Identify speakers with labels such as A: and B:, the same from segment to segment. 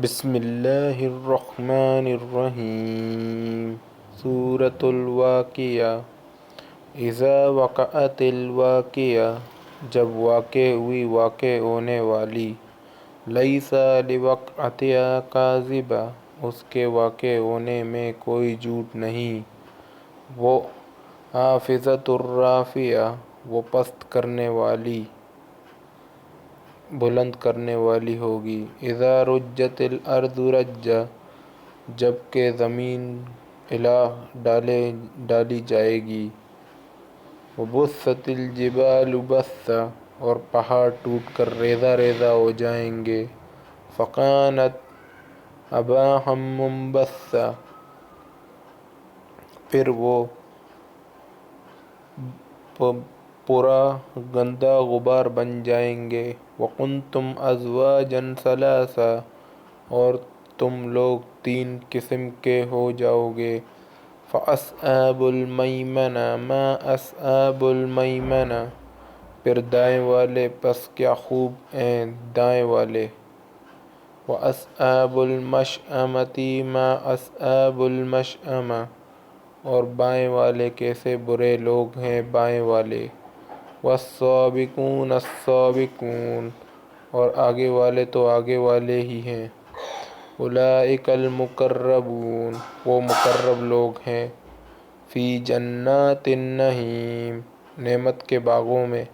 A: بسم اللہ الرحمن الرحیم۔ سورۃ الواقعہ۔ اذا وقعت الواقعہ، جب واقع ہوئی، واقع ہونے والی۔ لیس لوقعتہا کاذبہ، اس کے واقع ہونے میں کوئی جھوٹ نہیں۔ وہ خافضۃ رافعہ، وہ پست کرنے والی، بلند کرنے والی ہوگی۔ اذا رجت الارض رجا، جب کہ زمین ہلا ڈالی جائے گی۔ وبست الجبال بسا، اور پہاڑ ٹوٹ کر ریزہ ریزہ ہو جائیں گے۔ فکانت ھباء منبثا، پھر وہ پورا گندہ غبار بن جائیں گے۔ وکنتم ازواجا ثلاثا، اور تم لوگ تین قسم کے ہو جاؤ گے۔ فاصحاب المیمنہ ما اصحاب المیمنہ، پھر دائیں والے، پس کیا خوب ہیں دائیں والے۔ واصحاب المشأمۃ ما اصحاب المشأمہ، اور بائیں والے کیسے برے لوگ ہیں بائیں والے۔ والسابقون السابقون، اور آگے والے تو آگے والے ہی ہیں۔ اولئک المقربون، وہ مقرب لوگ ہیں۔ فی جنات النعیم، نعمت کے باغوں میں۔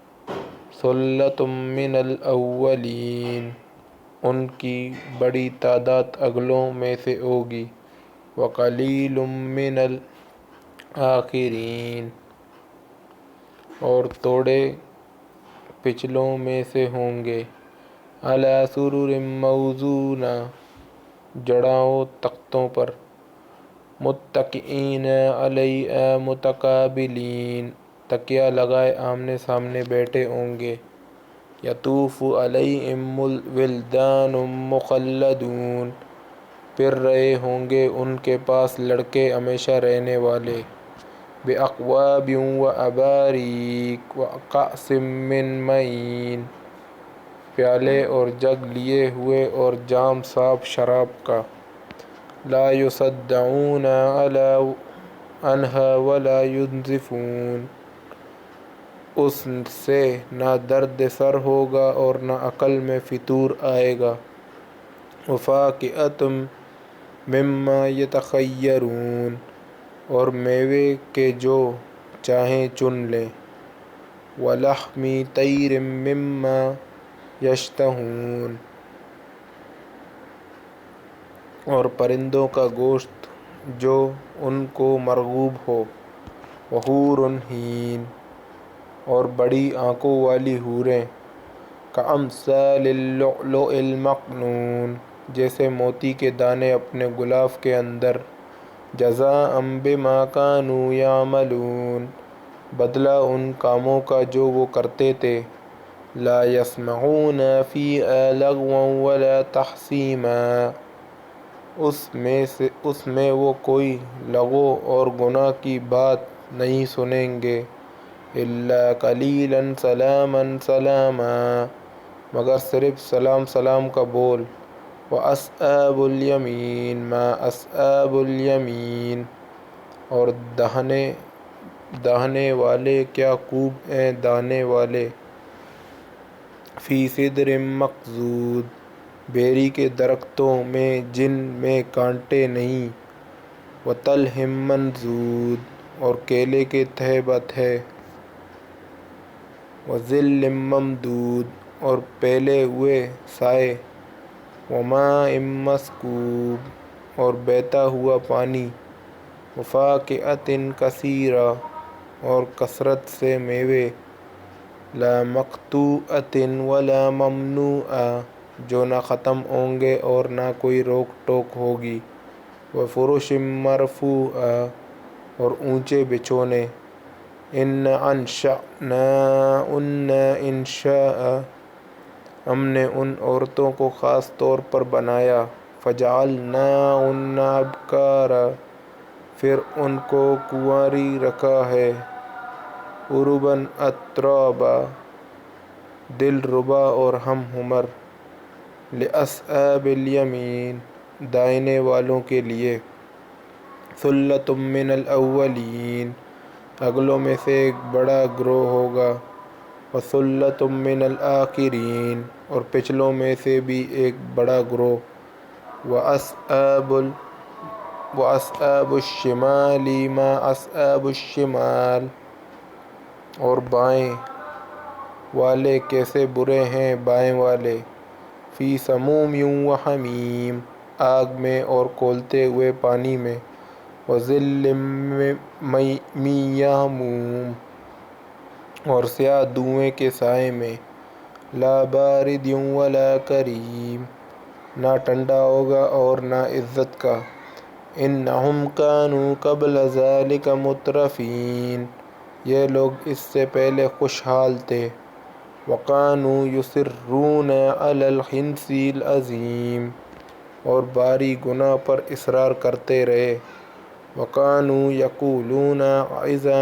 A: ثلۃ من الاولین، ان کی بڑی تعداد اگلوں میں سے ہوگی۔ وقلیل من الآخرین، اور تھوڑے پچھلوں میں سے ہوں گے۔ علی سرر موضونہ، جڑاؤ تختوں پر۔ متکئین علیہا متقابلین، تکیہ لگائے آمنے سامنے بیٹھے ہوں گے۔ یطوف علیہم ولدان مخلدون، پھر رہے ہوں گے ان کے پاس لڑکے ہمیشہ رہنے والے۔ بأکواب واباریق وکأس من معین، پیالے اور جگ لیے ہوئے اور جام صاف شراب کا۔ لا یصدعون عنہا ولا ینزفون، اس سے نہ درد سر ہوگا اور نہ عقل میں فطور آئے گا۔ وفاکہۃ مما یتخیرون، اور میوے کے جو چاہیں چن لیں۔ ولحم طیر مما یشتہون، اور پرندوں کا گوشت جو ان کو مرغوب ہو۔ وحور عین، اور بڑی آنکھوں والی حوریں۔ کامثال اللؤلؤ المکنون، جیسے موتی کے دانے اپنے غلاف کے اندر۔ جزاء بما كانوا یعملون، بدلہ ان کاموں کا جو وہ کرتے تھے۔ لا یسمعون فیہا لغوا ولا تأثیما، اس میں وہ کوئی لغو اور گناہ کی بات نہیں سنیں گے۔ الا قلیلا سلاما سلاما، مگر صرف سلام سلام کا بول۔ واصحاب الیمین ما اصحاب الیمین، اور داہنے والے کیا خوب ہیں داہنے والے۔ فی سدر مخضود، بیری کے درختوں میں جن میں کانٹے نہیں۔ وطلح منضود، اور کیلے کے تہہ بتہہ۔ وظل ممدود، اور پھیلے ہوئے سائے۔ وماء مسکوب، اور بہتا ہوا پانی۔ وفاکہۃ کثیرہ، اور کثرت سے میوے۔ لا مقطوعۃ ولا ممنوعہ، جو نہ ختم ہوں گے اور نہ کوئی روک ٹوک ہوگی۔ وفرش مرفوعہ، اور اونچے بچھونے۔ انا انشأناہن انشاء، ہم نے ان عورتوں کو خاص طور پر بنایا۔ فجعلناہن ابکارا، پھر ان کو کنواری رکھا ہے۔ عربا، اترابا، دل ربا اور ہم عمر۔ لِأَصْحَابِ الْيَمِينِ دائنے والوں کے لیے، ثُلَّةٌ مِّنَ الْأَوَّلِينَ اگلوں میں سے ایک بڑا گروہ ہوگا، وَثُلَّةٌ مِّنَ الْآخِرِينَ اور پچھلوں میں سے بھی ایک بڑا گروہ، وَأَصْحَابُ الشِّمَالِ مَا أَصْحَابُ الشِّمَالِ اور بائیں والے کیسے برے ہیں بائیں والے، فِي سَمُومٍ وَحَمِيمٍ آگ میں اور کھولتے ہوئے پانی میں، وَظِلٍّ مِّن يَحْمُومٍ اور سیاہ دھوئیں کے سائے میں، لَا بَارِدٍ وَلَا كَرِيمٍ نہ ٹھنڈا ہوگا اور نہ عزت کا، إِنَّهُمْ كَانُوا قَبْلَ ذَلِكَ مُتْرَفِينَ یہ لوگ اس سے پہلے خوشحال تھے، وَكَانُوا يُصِرُّونَ عَلَى الْحِنثِ الْعَظِيمِ اور بھاری گناہ پر اصرار کرتے رہے، وَكَانُوا يَقُولُونَ أَإِذَا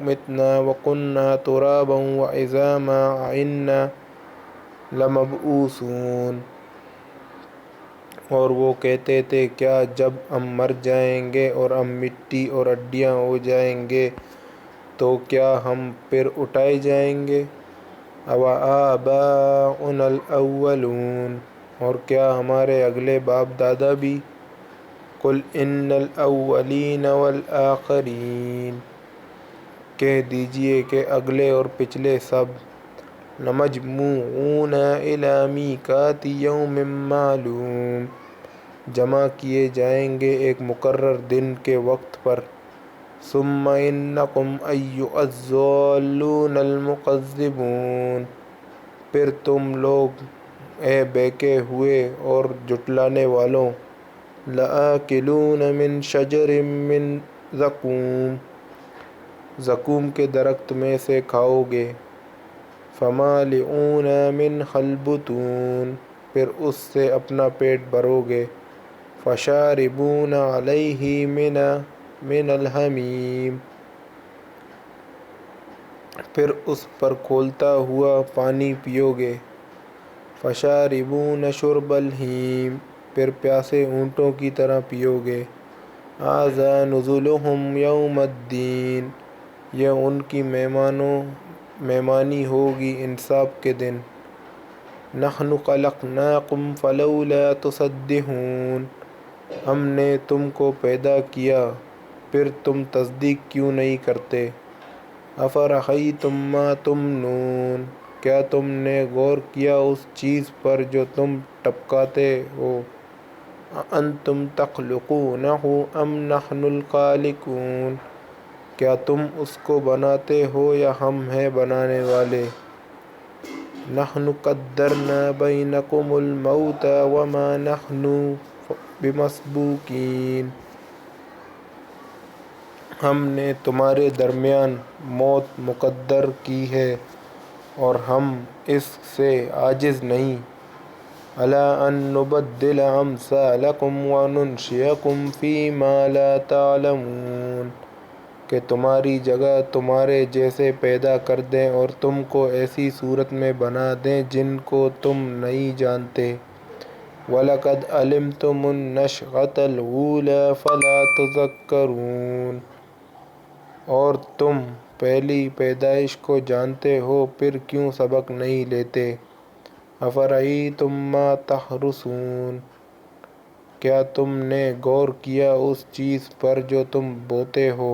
A: مِتْنَا وَكُنَّا تُرَابًا وَعِظَامًا أَإِنَّا لَمَبْعُوثُونَ اور وہ کہتے تھے کیا جب ہم مر جائیں گے اور ہم مٹی اور ہڈیاں ہو جائیں گے تو کیا ہم پھر اٹھائے جائیں گے، أَوَآبَاؤُنَا الْأَوَّلُونَ اور کیا ہمارے اگلے باپ دادا بھی، قُلْ إِنَّ الْأَوَّلِينَ وَالْآخِرِينَ کہہ دیجئے کہ اگلے اور پچھلے سب، لَمَجْمُوعُونَ إِلَىٰ مِیقَاتِ یَوْمٍ مَّعْلُومٍ جمع کیے جائیں گے ایک مقرر دن کے وقت پر، ثُمَّ إِنَّکُمْ أَیُّہَا الضَّالُّونَ الْمُکَذِّبُونَ پھر تم لوگ اے بہکے ہوئے اور جھٹلانے والوں، لَآکِلُونَ مِن شَجَرٍ مِّن زَقُومٍ زقوم کے درخت میں سے کھاؤ گے، فَمَالِئُونَ مِنْهَا الْبُطُونَ پھر اس سے اپنا پیٹ بھرو گے، فَشَارِبُونَ عَلَیْہِ مِنَ الْحَمِیمِ پھر اس پر کھولتا ہوا پانی پیو گے، فَشَارِبُونَ شُرْبَ الْہِیمِ پھر پیاسے اونٹوں کی طرح پیو گے، ھَٰذَا نُزُلُہُمْ یَوْمَ الدِّینِ یہ ان کی مہمانی ہوگی انصاف کے دن، نَحْنُ خَلَقْنَاکُمْ فَلَوْلَا تُصَدِّقُونَ ہم نے تم کو پیدا کیا پھر تم تصدیق کیوں نہیں کرتے، أَفَرَأَیْتُم مَّا تُمْنُونَ کیا تم نے غور کیا اس چیز پر جو تم ٹپکاتے ہو، أَأَنتُمْ تَخْلُقُونَهُ أَمْ نَحْنُ الْخَالِقُونَ کیا تم اس کو بناتے ہو یا ہم ہیں بنانے والے، نَحْنُ قَدَّرْنَا بَیْنَکُمُ الْمَوْتَ وَمَا نَحْنُ بِمَسْبُوقِینَ ہم نے تمہارے درمیان موت مقدر کی ہے اور ہم اس سے عاجز نہیں، عَلَىٰ أَن نُبَدِّلَ أَمْثَالَکُمْ وَنُنشِئَکُمْ فِی مَا لَا تَعْلَمُونَ کہ تمہاری جگہ تمہارے جیسے پیدا کر دیں اور تم کو ایسی صورت میں بنا دیں جن کو تم نہیں جانتے، وَلَقَدْ عَلِمْتُمُ النَّشْأَةَ الْأُولَىٰ فَلَا تَذَکَّرُونَ اور تم پہلی پیدائش کو جانتے ہو پھر کیوں سبق نہیں لیتے، أَفَرَأَیْتُم مَّا تَحْرُثُونَ کیا تم نے غور کیا اس چیز پر جو تم بوتے ہو،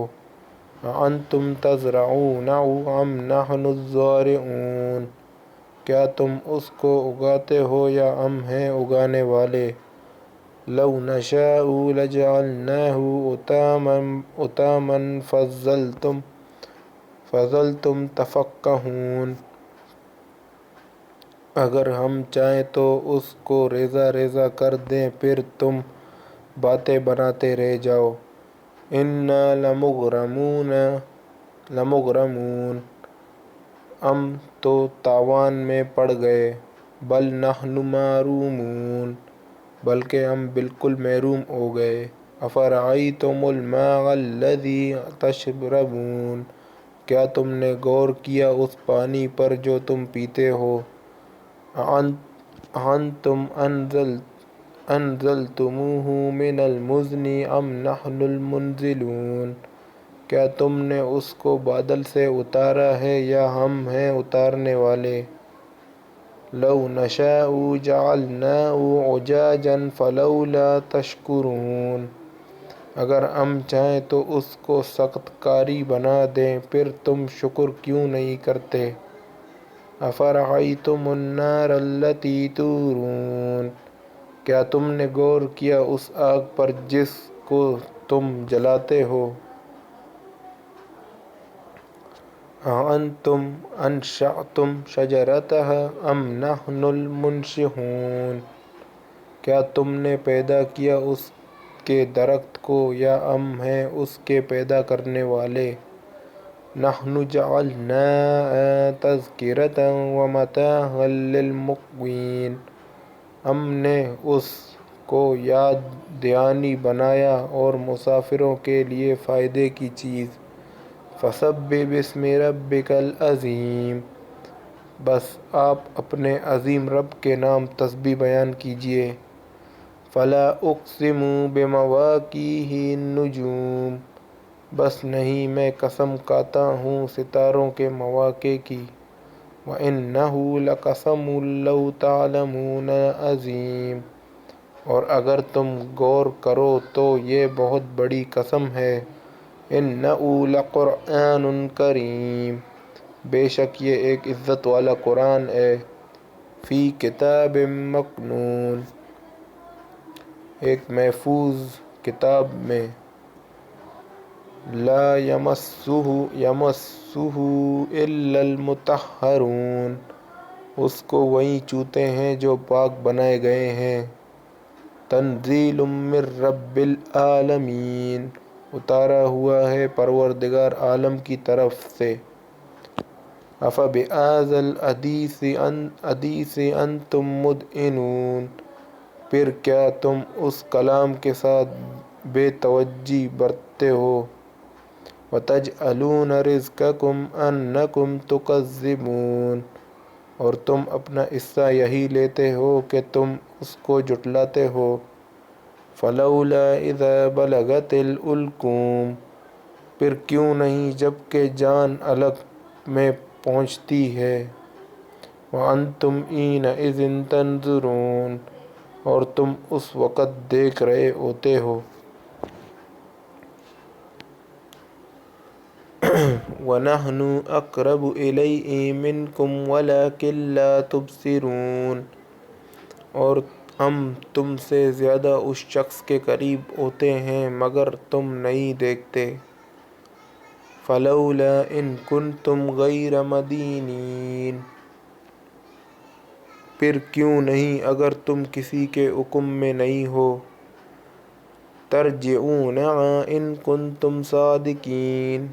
A: أَأَنتُمْ تَزْرَعُونَهُ أَمْ نَحْنُ الزَّارِعُونَ کیا تم اس کو اگاتے ہو یا ہم ہیں اگانے والے، لَوْ نَشَاءُ لَجَعَلْنَاهُ حُطَامًا فَظَلْتُمْ تَفَکَّهُونَ اگر ہم چاہیں تو اس کو ریزہ ریزہ کر دیں پھر تم باتیں بناتے رہ جاؤ، إِنَّا لَمُغْرَمُونَ ہم تو تاوان میں پڑ گئے، بَلْ نَحْنُ مَحْرُومُونَ بلکہ ہم بالکل محروم ہو گئے، أَفَرَأَیْتُمُ الْمَاءَ الَّذِی تَشْرَبُونَ کیا تم نے غور کیا اس پانی پر جو تم پیتے ہو، أأنتم أنزلتموه من المزن أم نحن المنزلون، کیا تم نے اس کو بادل سے اتارا ہے یا ہم ہیں اتارنے والے؟ لو نشاء جعلناه عجاجا فلولا تشکرون، اگر ہم چاہیں تو اس کو سخت کاری بنا دیں، پھر تم شکر کیوں نہیں کرتے؟ افرأیتم النار التی تورون، کیا تم نے غور کیا اس آگ پر جس کو تم جلاتے ہو؟ أأنتم أنشأتم شجرتها أم نحن المنشئون، کیا تم نے پیدا کیا اس کے درخت کو یا ہم ہیں اس کے پیدا کرنے والے؟ نحن جعلناها تذکرة ومتاعا للمقوین، ہم نے اس کو یاد دہانی بنایا اور مسافروں کے لیے فائدے کی چیز۔ فسبح باسم ربک العظیم، بس آپ اپنے عظیم رب کے نام تسبیح بیان کیجئے۔ فلا اقسم بمواقع النجوم، بس نہیں میں قسم کھاتا ہوں ستاروں کے مواقع کی۔ وَإِنَّهُ لَقَسَمٌ لَوْ تَعْلَمُونَ عَظِيمٌ، اور اگر تم غور کرو تو یہ بہت بڑی قسم ہے۔ إِنَّهُ لَقُرْآنٌ کریم، بے شک یہ ایک عزت والا قرآن ہے۔ فی کتاب مکنون، ایک محفوظ کتاب میں۔ لا یمسہ الا المطہرون، اس کو وہی چوتے ہیں جو پاک بنائے گئے ہیں۔ تنزیل من رب العالمین، اتارا ہوا ہے پروردگار عالم کی طرف سے۔ افبہذا الحدیث انتم مدہنون، پھر کیا تم اس کلام کے ساتھ بے توجہی برتتے ہو؟ وَتَجْعَلُونَ رِزْقَكُمْ أَنَّكُمْ تُكَذِّبُونَ، اور تم اپنا حصہ یہی لیتے ہو کہ تم اس کو جھٹلاتے ہو۔ فَلَوْلَا إِذَا بَلَغَتِ الْحُلْقُومَ، پھر کیوں نہیں جب کہ جان حلق میں پہنچتی ہے۔ وَأَنْتُمْ حِينَئِذٍ تَنظُرُونَ، اور تم اس وقت دیکھ رہے ہوتے ہو۔ وَنَحْنُ أَقْرَبُ إِلَيْهِ مِنْكُمْ وَلَكِنْ لَا تُبْصِرُونَ، اور ہم تم سے زیادہ اس شخص کے قریب ہوتے ہیں مگر تم نہیں دیکھتے۔ فَلَوْلَا إِن كُنتُمْ غَيْرَ مَدِينِينَ، پھر کیوں نہیں اگر تم کسی کے حکم میں نہیں ہو۔ تَرْجِعُونَهَا إِن كُنتُمْ صَادِقِينَ،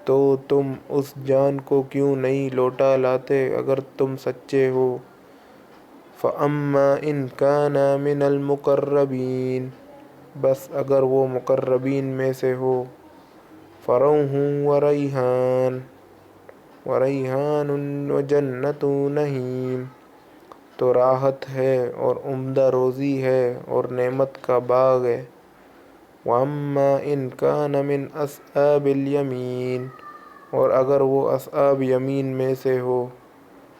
A: تو تم اس جان کو کیوں نہیں لوٹا لاتے اگر تم سچے ہو۔ فَأَمَّا إِن كَانَ مِنَ الْمُقَرَّبِينَ، بس اگر وہ مقربین میں سے ہو۔ فَرَوْحٌ وَرَيْحَانٌ وَجَنَّتُ نَعِيمٍ، تو راحت ہے اور عمدہ روزی ہے اور نعمت کا باغ ہے۔ وَأَمَّا إِن كَانَ مِنْ أَصْحَابِ الْيَمِينِ، اور اگر وہ اصحاب یمین میں سے ہو۔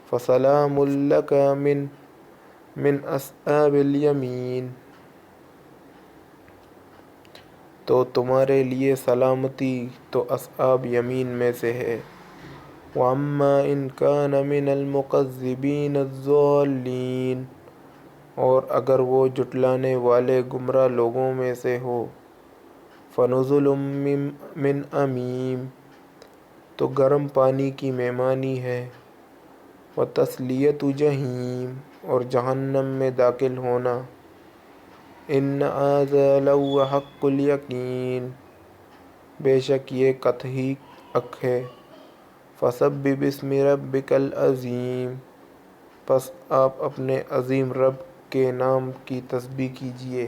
A: فَسَلَامٌ لَكَ مِنْ أَصْحَابِ الْيَمِينِ، تو تمہارے لیے سلامتی تو اصحاب یمین میں سے ہے۔ وَأَمَّا إِن كَانَ مِنَ الْمُكَذِّبِينَ الضَّالِّينَ، اور اگر وہ جھٹلانے والے گمراہ لوگوں میں سے ہو۔ فَنُزُلٌ مِّنْ حَمِيمٍ، تو گرم پانی کی مہمانی ہے۔ وَتَصْلِيَةُ جَحِيمٍ، اور جہنم میں داخل ہونا۔ إِنَّ هَٰذَا لَهُوَ حَقُّ الْيَقِينِ، بے شک یہ قطعی حق ہے۔ فَسَبِّحْ بِاسْمِ رَبِّكَ الْعَظِيمِ، پس آپ اپنے عظیم رب کے نام کی تسبیح کیجئے۔